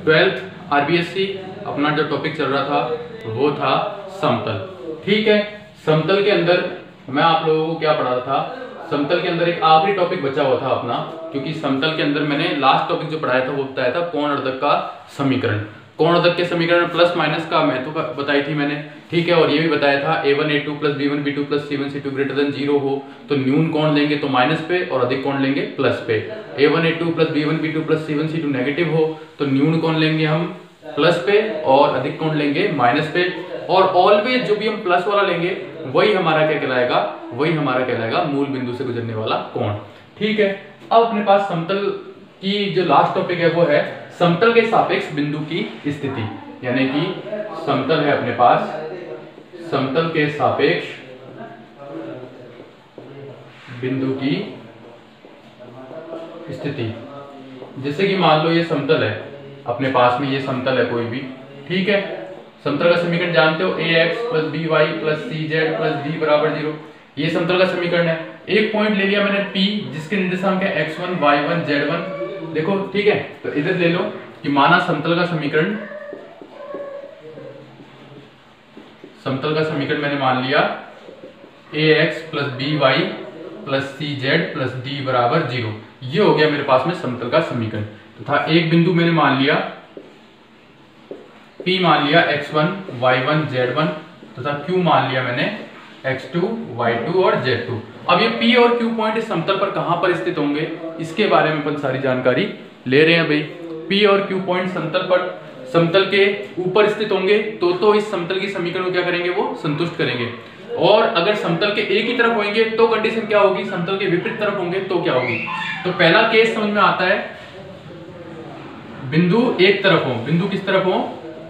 Twelfth RBSC अपना जो topic चल रहा था वो था समतल। ठीक है, समतल के अंदर मैं आप लोगों को क्या पढ़ा था, समतल के अंदर एक आखिरी टॉपिक बचा हुआ था अपना, क्योंकि समतल के अंदर मैंने लास्ट टॉपिक जो पढ़ाया था वो बताया था कोणोर्धक का समीकरण। कोणोर्धक के समीकरण प्लस माइनस का महत्व बताई थी मैंने। ठीक है, और ये भी बताया था a1 a2 plus b1 b2 plus c1 c2 greater than 0 हो तो न्यून कोण लेंगे तो माइनस पे और अधिक कोण लेंगे प्लस पे। a1 a2 plus b1 b2 plus c1 c2 negative हो तो न्यून कोण लेंगे हम प्लस पे और अधिक कोण लेंगे माइनस पे। और ऑलवेज जो भी हम प्लस वाला लेंगे वही हमारा क्या कहलाएगा, वही हमारा कहलाएगा मूल बिंदु से गुजरने वाला कोण। ठीक है, अब अपने पास समतल की जो लास्ट टॉपिक है वो है समतल के सापेक्ष बिंदु की स्थिति, यानी कि समतल है अपने पास समतल के सापेक्ष बिंदु की स्थिति। जैसे कि मान लो ये समतल है अपने पास में, ये समतल है कोई भी। ठीक है, समतल का समीकरण जानते हो ax plus by plus cz plus d बराबर 0। ये समतल का समीकरण है। एक पॉइंट ले लिया मैंने P जिसके निर्देशांक है x1 y1 z1। देखो ठीक है, तो इधर ले लो कि माना समतल का समीकरण मैंने मान लिया ax plus by plus cz plus d बराबर 0। ये हो गया मेरे पास में समतल का समीकरण। तथा एक बिंदु मैंने मान लिया P मान लिया x1 y1 z1 तथा Q मान लिया मैंने x2 y2 और z2। अब ये P और Q पॉइंट इस समतल पर कहां पर स्थित होंगे इसके बारे में अपन सारी जानकारी ले रहे हैं भाई। P और Q पॉइंट समतल के ऊपर स्थित होंगे तो इस समतल की समीकरण को क्या करेंगे, वो संतुष्ट करेंगे। और अगर समतल के एक ही तरफ होंगे तो कंडीशन क्या होगी, समतल के विपरीत तरफ होंगे तो क्या होगी। तो पहला केस समझ में आता है, बिंदु एक तरफ हो। बिंदु किस तरफ हो,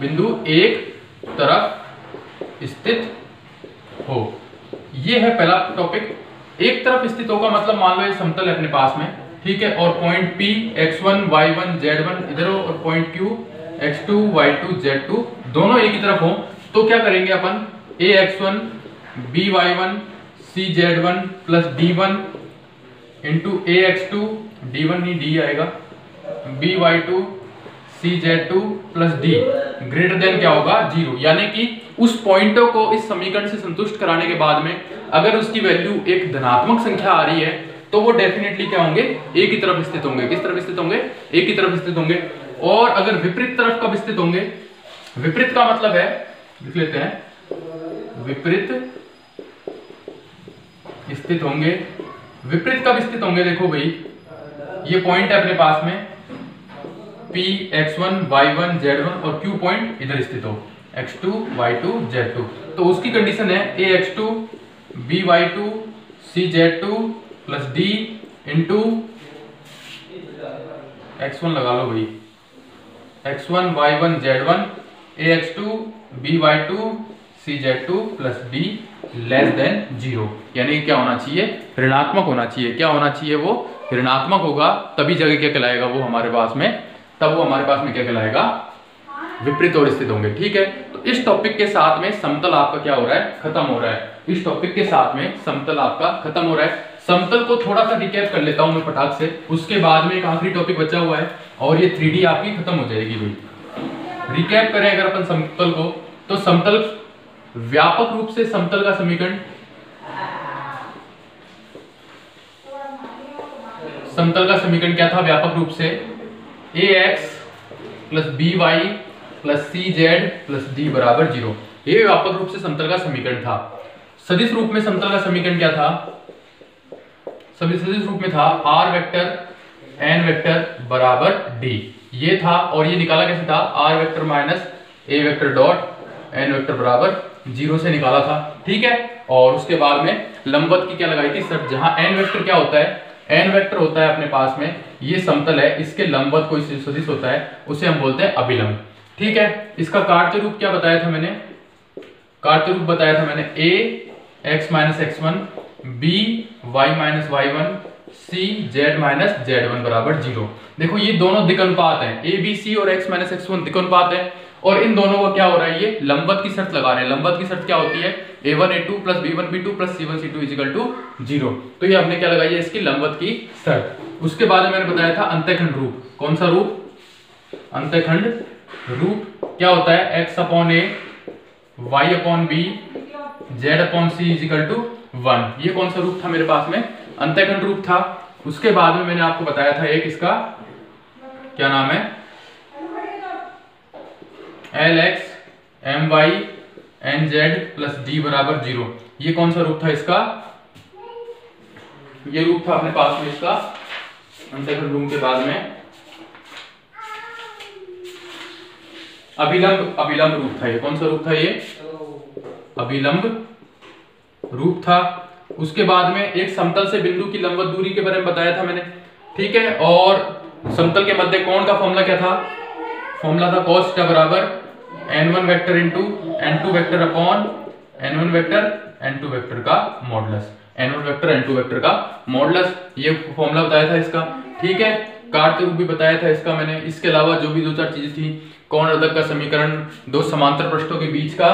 बिंदु एक तरफ स्थित हो। ये है पहला टॉपिक। एक तरफ स्थित होगा मतलब मान लो ये समतल है अपने पास में। ठीक है, और point P x1 y1 z1 इधर हो और point Q x2 y2 z2 दोनों एक ही तरफ हो तो क्या करेंगे अपन, ax1 by1 cz1 plus d1 into ax2 d1 नहीं d आएगा by2 cz2 plus d greater than क्या होगा 0। यानी कि उस पॉइंटों को इस समीकरण से संतुष्ट कराने के बाद में अगर उसकी वैल्यू एक धनात्मक संख्या आ रही है तो वो डेफिनेटली क्या होंगे, एक ही तरफ स्थित होंगे। किस तरफ स्थित होंगे, एक ही तरफ स्थित होंगे। और अगर विपरीत तरफ कब स्थित होंगे, विपरीत का मतलब है, लिख लेते हैं, विपरीत स्थित होंगे। विपरीत कब स्थित होंगे, देखो भाई ये पॉइंट है अपने पास में P x1 y1 z1 और Q पॉइंट इधर स्थित हो x2 y2 z2 तो उसकी कंडीशन है ax2 by2 cz2 plus d into x1 लगा लो भाई x1 y1 z1 ax2 by2 cz2 plus d less than 0। यानी क्या होना चाहिए, ऋणात्मक होना चाहिए। क्या होना चाहिए, वो ऋणात्मक होगा तभी जगह क्या कहलाएगा वो हमारे पास में, तब वो हमारे पास में क्या कहलाएगा, विपरीत और स्थित होंगे। ठीक है, तो इस टॉपिक के साथ में समतल आपका क्या हो रहा है, खत्म हो रहा है। इस टॉपिक के साथ में समतल आपका खत्म हो रहा है। समतल को थोड़ा सा रिकैप कर लेता हूं मैं फटाक से, उसके बाद में एक आखिरी टॉपिक बचा हुआ है और ये 3D आपकी खत्म हो जाएगी भाई। रिकैप करें अगर अपन समतल को, तो समतल व्यापक रूप से समतल का समीकरण, समतल का समीकरण क्या था व्यापक रूप से, ax plus by plus cz plus d बराबर 0। ये व्यापक रूप से समतल का समीकरण था। सदिश रूप में समतल का समीकरण क्या था, सदिश रूप में था r वेक्टर n वेक्टर बराबर d, ये था। और ये निकाला कैसे था, r vector minus a vector dot n vector बराबर 0 से निकाला था। ठीक है, और उसके बाद में लंबवत की क्या लगाई थी शर्त, जहां n वेक्टर क्या होता है, n वेक्टर होता है अपने पास में, ये समतल है, इसके लंबवत कोई सदिश होता है उसे हम बोलते हैं अभिलंब। ठीक है, इसका कार्य रूप क्या बताया था मैंने, कार्य रूप बताया था मैंने a x minus x1 b y minus y1 c z minus z1 बराबर 0। देखो ये दोनों दिक् अनुपात हैं, a b c और x माइनस x1 दिक् अनुपात है और इन दोनों का क्या हो रहा है, ये लंबवत की शर्त लगा रहे हैं। लंबवत की शर्त क्या होती है, a1 a2 plus b1 b2 plus c1 c2 is equal to 0। तो ये हमने क्या लगाई है, इसकी लंबवत की शर्त। उसके बाद में मैंने बताया था अंतःखंड रूप। कौन सा रूप? अंतःखंड रूप क्या होता है, x upon a y upon b z upon c is equal to 1। ये कौन सा रूप था मेरे पास में? अंतःखंड रूप था। उसके बाद में मैंने आपको बताया था एक इसका क्या नाम है, lx my nz plus d बराबर 0। ये कौन सा रूप था इसका? ये रूप था अपने पास में इसका अंतःखंड रूप के बाद में अभिलंब रूप था। ये कौन सा रूप था? ये अभिलंब रूप था। उसके बाद में एक समतल से बिंदु की लंबवत दूरी के बारे में बताया था मैंने, ठीक है। और समतल के मध्य कोण का फॉर्मूला क्या था? फॉर्मूला था cos थीटा बराबर n1 vector into n2 vector upon n1 vector n2 vector का modulus, n1 vector n2 vector का मॉडुलस। ये फॉर्मूला बताया था इसका, ठीक है। कार्य रूप भी बताया था इसका मैंने। इसके अलावा जो भी दो चार चीजें थी, कोण रोधक का समीकरण, दो समांतर पृष्ठों के बीच का,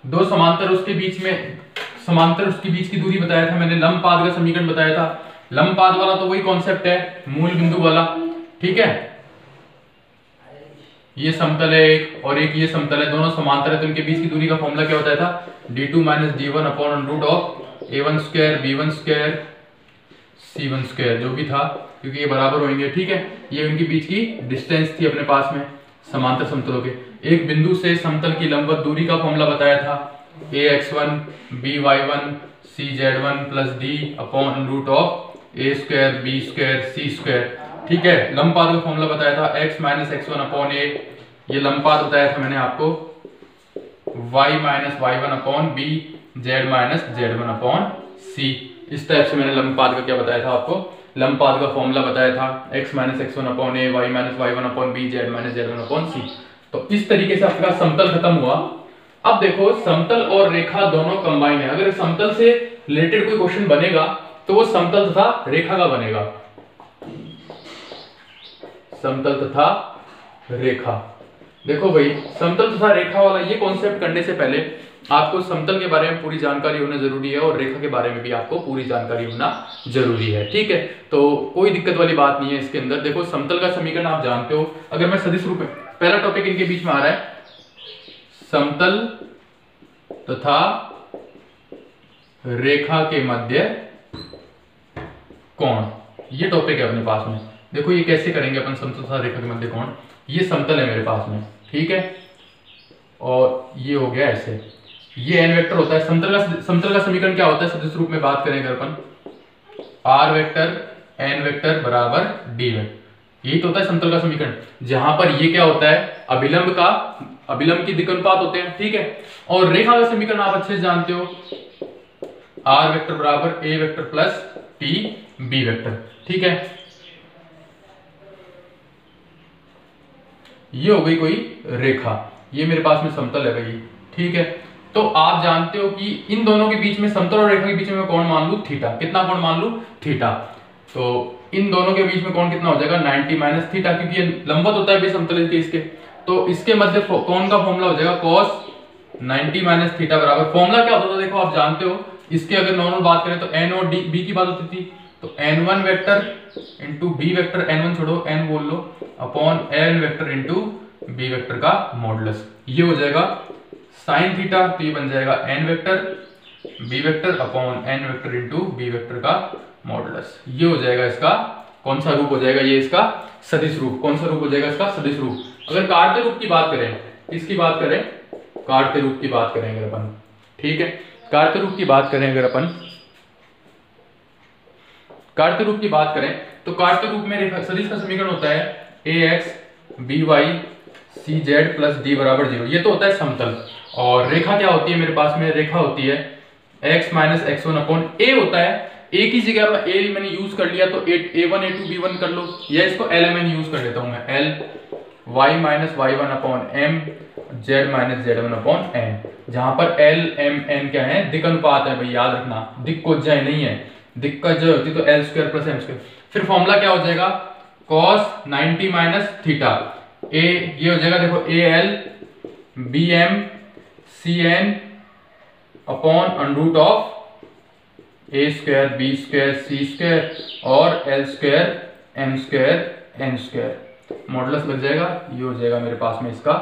दो समांतर उसके बीच में समांतर उसके बीच की दूरी बताया था मैंने, लंबपाद का समीकरण बताया था। लंबपाद वाला तो वही कॉन्सेप्ट है, मूल बिंदु वाला, ठीक है। ये समतल है एक और एक ये समतल है, दोनों समांतर है, तो इनके बीच की दूरी का फॉर्मूला क्या बताया था? d2 minus d1 upon root of a1 square b1 square c1 square, जो भी था, क्योंकि ये बराबर होंगे, ठीक है। ये उनके बीच की डिस्टेंस थी अपने पास में समांतर समतलों के। एक बिंदु से समतल की लंबवत दूरी का फॉर्मूला बताया था ax1 by1 cz1 plus d upon root of a square b square c square, ठीक है। लंबपाद का फॉर्मूला बताया था x minus x1 upon a, ये लंबपाद बताया था मैंने आपको, y minus y1 upon b z minus z1 upon c। इस टाइप से मैंने लंबपाद का क्या बताया था आपको, लंबपाद का फॉर्मूला बताया था x minus x1 upon a, y minus y1 upon b, z minus z1 upon c। तो इस तरीके से आपका समतल खत्म हुआ। अब देखो समतल और रेखा दोनों कंबाइन है। अगर समतल से रिलेटेड कोई क्वेश्चन बनेगा तो वो समतल तथा रेखा का बनेगा, समतल तथा रेखा। देखो भाई, समतल तथा रेखा वाला ये कॉन्सेप्ट करने से पहले आपको समतल के बारे में पूरी जानकारी होना जरूरी है और रेखा के बारे में भी आपको पूरी जानकारी होना जरूरी है, ठीक है। तो कोई दिक्कत वाली बात नहीं है इसके अंदर। देखो समतल का समीकरण आप जानते हो। अगर मैं सदिश रूप में, पहला टॉपिक इनके बीच में आ रहा है समतल तथा रेखा के मध्य कोण, ये टॉपिक है अपने पास में। देखो ये कैसे करेंगे अपन समतल तथा रेखा के मध्य कोण। ये समतल है मेरे पास में, ठीक है, और ये हो गया ऐसे, ये n वेक्टर होता है। समतल का समीकरण क्या होता है सदिश रूप में बात करें अगर अपन, r वेक्टर n वेक्टर बराबर d वेक्टर, यही तो होता है समतल का समीकरण। जहां पर ये क्या होता है, अभिलंब की दिक्कनुपात होते हैं, ठीक है। और रेखा का समीकरण आप अच्छे से जानते हो, r वेक्टर बराबर a vector plus t b vector, ठीक है। ये हो गई कोई रेखा, ये मेरे पास में समतल है भाई, ठीक है। तो आप जानते हो कि इन दोनों के बीच में, समतल और रेखा के बीच में मैं कोण मान लूं थीटा। कितना कोण मान लूं? थीटा। तो इन दोनों के बीच में कोण कितना हो जाएगा? 90 माइनस थीटा, क्योंकि ये लंबवत होता है भाई समतल के इसके। तो इसके मध्य कोण का फॉर्मूला हो जाएगा cos 90 माइनस थीटा बराबर, फॉर्मूला क्या होता था देखो आप जानते हो। इसके अगर नॉर्मल बात करें तो n और b की बात होती थी, तो n1 vector into b vector, n1 छोड़ो n बोल लो, upon l vector into b vector का मॉडुलस। ये हो जाएगा साइन थीटा, तो ये बन जाएगा n vector b vector upon n vector into b vector का मॉडुलस। ये हो जाएगा इसका कौन सा रूप हो जाएगा? ये इसका सदिश रूप। कौन सा रूप हो जाएगा इसका? सदिश रूप। अगर कार्तीय रूप की बात करें, किसकी बात करें? कार्तीय रूप की बात करें अगर अपन, ठीक है, कार्तीय रूप की बात करें अगर अपन, कार्तीय रूप की बात करें तो कार्तीय रूप में सदिश का समीकरण होता है ax by cz plus d बराबर 0। ये तो होता है समतल। और रेखा क्या होती है मेरे पास में? रेखा होती है x minus x1 upon a होता है। a की जगह में a मैंने यूज कर लिया तो a1 a2 b1 कर लो, या इसको lmn यूज कर लेता हूं मैं, l y minus y1 upon m z minus z1 upon n, जहां पर l m n क्या है? दिक् अनुपात है भाई, याद रखना, दिक् को जय नहीं है, दिक् का जय होती तो l square plus m square. फिर फॉर्मूला क्या हो जाएगा? cos 90 माइनस थीटा, a ये हो जाएगा देखो al bm cn upon under root of A square B square C square और L square M square N square modulus लग जाएगा। ये हो जाएगा मेरे पास में इसका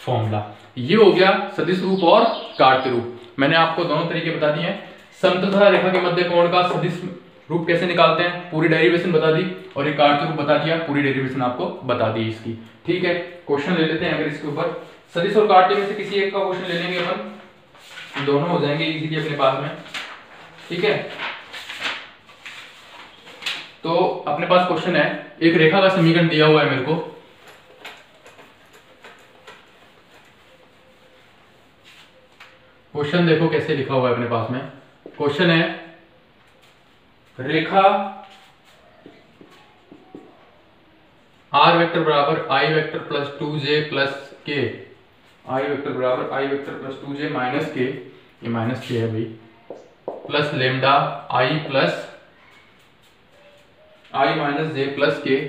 फॉर्मूला। ये हो गया सदिश रूप और कार्त्य रूप। मैंने आपको दोनों तरीके बता दिए हैं। समतल तथा रेखा के मध्य कोण का सदिश रूप कैसे निकालते हैं, पूरी डेरिवेशन बता दी, और एक कार्त्य रूप बता दिया, पूरी डेरिवेशन आपको बता दी इसकी। ठीक है, क्वेश्चन ले लेते हैं। अगर इसके ऊपर सदिश और कार्त्य में से किसी एक का क्वेश्चन ले लेंगे अपन, दोनों हो जाएंगे इजीली अपने पास में। ठीक है, तो अपने पास क्वेश्चन है, एक रेखा का समीकरण दिया हुआ है मेरे को। क्वेश्चन देखो कैसे लिखा हुआ है अपने पास में। क्वेश्चन है, रेखा r वेक्टर बराबर i vector plus 2j plus k, i vector बराबर i vector plus 2j minus k, ये माइनस k है भाई, plus lambda i plus i minus j plus k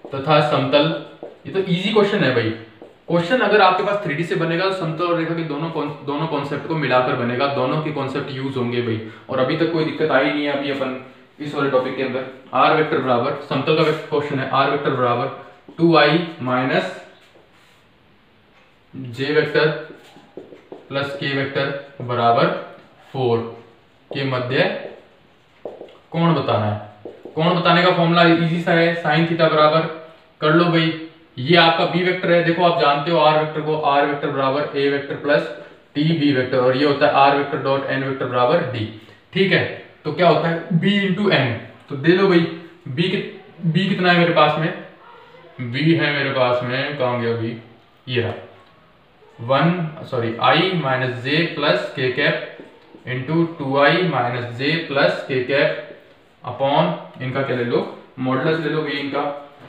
तथा समतल। ये तो इजी क्वेश्चन है भाई। क्वेश्चन अगर आपके पास 3D से बनेगा तो समतल और रेखा के दोनों कॉन्सेप्ट को मिलाकर बनेगा, दोनों के कॉन्सेप्ट यूज होंगे भाई। और अभी तक कोई दिक्कत आई नहीं है अभी अपन इस वाले टॉपिक के अंदर। r वेक्टर बराबर, समतल का क्वेश्चन है, r वेक्टर बराबर 2i minus j vector plus k vector बराबर 4 के मध्य कोण बताना है। कोण बताने का फॉर्मूला इजी सा है, साइन थीटा बराबर, कर लो भाई, ये आपका b वेक्टर है, देखो आप जानते हो r वेक्टर को, r वेक्टर बराबर a vector plus t b vector, और ये होता है r vector dot n vector बराबर d। ठीक है, तो क्या होता है b इंटू n, तो दे लो भाई b कितना है मेरे पास में, b है मेरे पास में, कहाँ गया b, ये रहा i minus j plus k cap into 2i minus j plus k cap upon, इनका क्या ले लो, मॉडुलस ले लो भाई इनका।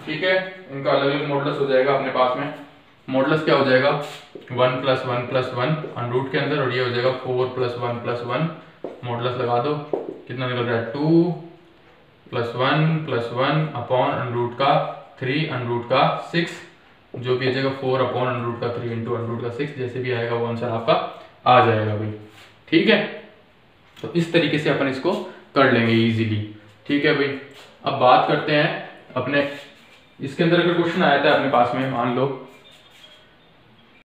ठीक है, इनका अलग अलग मॉडुलस हो जाएगा अपने पास में। मॉडुलस क्या हो जाएगा, 1 प्लस 1 प्लस 1 अंडर रूट के अंदर, और ये हो जाएगा 4 प्लस 1 प्लस 1, मॉडुलस लगा दो, कितना निकल रहा है 2 प्लस 1 अपॉन अंडर रूट का 3 अंडर रूट का 6, जो भी आ जाएगा 4 अपॉन अंडर रूट का 3 इंटू अंडर रूट का 6, जैसे भी आएगा वो आंसर आपका आ जाएगा भाई। ठीक है, तो इस तरीके से अपन इसको कर लेंगे इजीली। ठीक है भाई, अब बात करते हैं अपने, इसके अंदर अगर क्वेश्चन आया था अपने पास में, मान लो